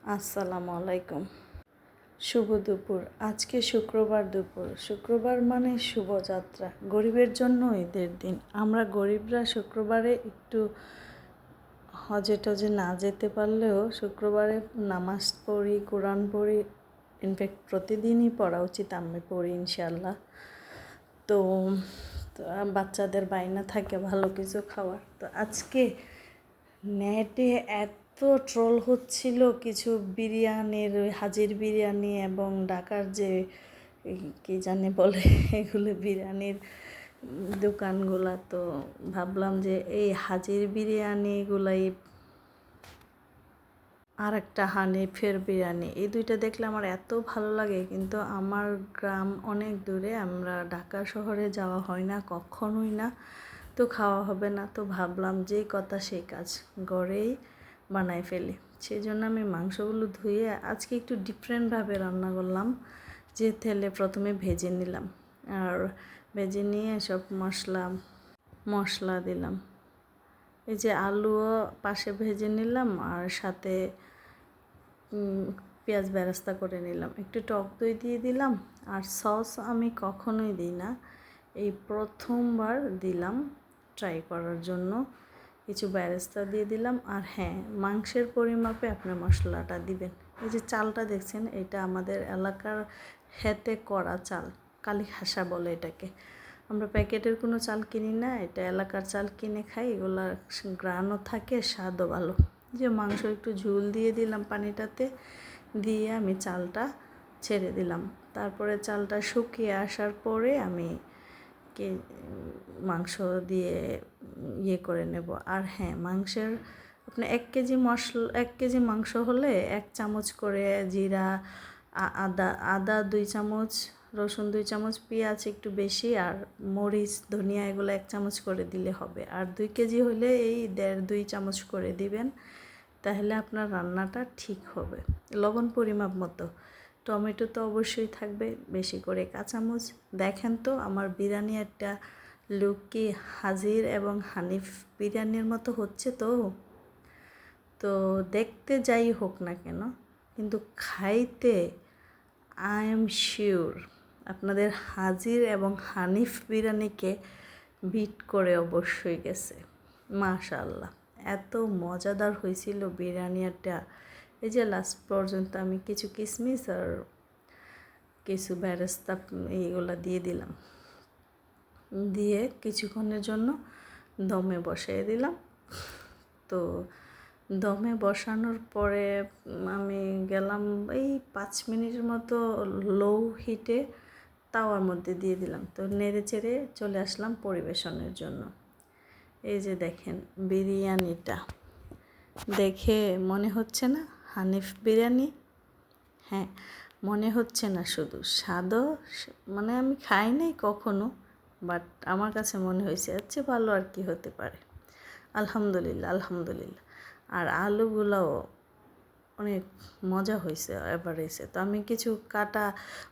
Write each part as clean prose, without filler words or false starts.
আসসালামু আলাইকুম। শুভ দুপুর। আজকে শুক্রবার দুপুর। শুক্রবার মানে শুভযাত্রা। গরিবের জন্য ঈদের দিন। আমরা গরিবরা শুক্রবারে একটু হজে টজে না যেতে পারলেও শুক্রবারে নামাজ পড়ি, কোরআন পড়ি। ইনফ্যাক্ট প্রতিদিনই পড়া উচিত, আমি পড়ি ইনশাআল্লাহ। তো বাচ্চাদের বায়না থাকে ভালো কিছু খাওয়ার। তো আজকে নেটে এত ট্রোল হচ্ছিল কিছু বিরিয়ানির, হাজির বিরিয়ানি এবং ঢাকার যে কি জানি বলে এগুলো বিরিয়ানির দোকানগুলা। তো ভাবলাম যে এই হাজির বিরিয়ানিগুলাই আর একটা হানিফের বিরিয়ানি, এই দুইটা দেখলে আমার এত ভালো লাগে। কিন্তু আমার গ্রাম অনেক দূরে, আমরা ঢাকা শহরে যাওয়া হয় না, কখনোই না। তো খাওয়া হবে না। তো ভাবলাম যেই কথা সেই কাজ, ঘরেই বানাই ফেলি। সেই জন্য আমি মাংসগুলো ধুয়ে আজকে একটু ডিফারেন্টভাবে রান্না করলাম। যে তেলে প্রথমে ভেজে নিলাম, আর ভেজে নিয়ে সব মশলা দিলাম। এই যে আলুও পাশে ভেজে নিলাম, আর সাথে পেঁয়াজ বেরেস্তা করে নিলাম, একটু টক দই দিয়ে দিলাম। আর সস আমি কখনোই দিই না, এই প্রথমবার দিলাম ট্রাই করার জন্য। কিছু বেরেস্তা দিয়ে দিলাম। আর হ্যাঁ, মাংসের পরিমাপে আপনি মশলাটা দিবেন। এই যে চালটা দেখছেন, এটা আমাদের এলাকার হেতে করা চাল, কালি হাসা বলে এটাকে। আমরা প্যাকেটের কোনো চাল কিনি না, এটা এলাকার চাল কিনে খাই। এগুলার গ্রানও থাকে, স্বাদও ভালো। যে মাংস একটু ঝোল দিয়ে দিলাম পানিটাতে, দিয়ে আমি চালটা ছেড়ে দিলাম। তারপরে চালটা শুকিয়ে আসার পরে আমি মাংস দিয়ে করে নেব। আর হ্যাঁ, মাংসের আপনি 1 কেজি মাংস হলে 1 চামচ করে জিরা, আদা 2 চামচ, রসুন 2 চামচ, পেঁয়াজ একটু বেশি, আর মরিচ ধনিয়া এগুলো 1 চামচ করে দিলে হবে। আর 2 কেজি হলে এই 1.5-2 চামচ করে দিবেন, তাহলে আপনার রান্নাটা ঠিক হবে। লবণ পরিমাপ মতো। টমেটো তো অবশ্যই থাকবে, বেশি করে কাঁচামরিচ। দেখেন তো আমার বিরিয়ানি একটা লুক কি হাজির এবং হানিফ বিরিয়ানির মতো হচ্ছে। তো দেখতে যাই হোক না কেন, কিন্তু খাইতে আই এম শিওর আপনাদের হাজির এবং হানিফ বিরিয়ানিকে বিট করে অবশ্যই গেছে। মাশাআল্লাহ, এত মজাদার হয়েছিল বিরিয়ানিটা। এই যে লাস্ট পর্যন্ত আমি কিছু কিশমিশ আর কিছু বেরেস্তা এইগুলো দিয়ে দিলাম, দিয়ে কিছুক্ষণের জন্য দমে বসিয়ে দিলাম। তো দমে বসানোর পরে আমি গেলাম এই 5 মিনিটের মতো লো হিটে তাওয়ার মধ্যে দিয়ে দিলাম। তো নেড়ে চেড়ে চলে আসলাম পরিবেশনের জন্য। এই যে দেখেন বিরিয়ানিটা, দেখে মনে হচ্ছে না হানিফ বিরিয়ানি? হ্যাঁ, মনে হচ্ছে না, শুধু স্বাদও, মানে আমি খাই নাই কখনো, বাট আমার কাছে মনে হয়েছে আচ্ছা ভালো আর কি হতে পারে। আলহামদুলিল্লাহ, আলহামদুলিল্লাহ। আর আলুগুলাও অনেক মজা হয়েছে, এভারেজে। তো আমি কিছু কাটা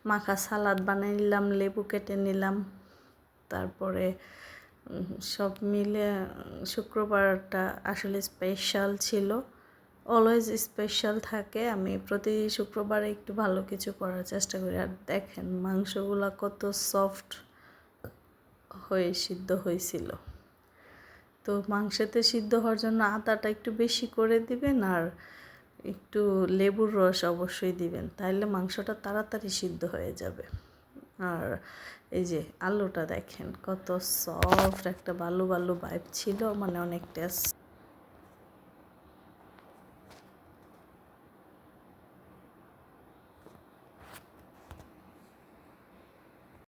মাখা সালাদ বানিয়ে নিলাম, লেবু কেটে নিলাম। তারপরে সব মিলে শুক্রবারটা আসলে স্পেশাল ছিল, অলওয়েজ স্পেশাল থাকে। আমি প্রতি শুক্রবারে একটু ভালো কিছু করার চেষ্টা করি। আর দেখেন মাংসগুলো কত সফট হয়ে সিদ্ধ হয়েছিল। তো মাংসতে সিদ্ধ হওয়ার জন্য আদাটা একটু বেশি করে দিবেন, আর একটু লেবুর রস অবশ্যই দিবেন, তাহলে মাংসটা তাড়াতাড়ি সিদ্ধ হয়ে যাবে। আর এই যে আলুটা দেখেন কত সফট, একটা বালু বালু ভাইব ছিল, মানে অনেক টেস্ট।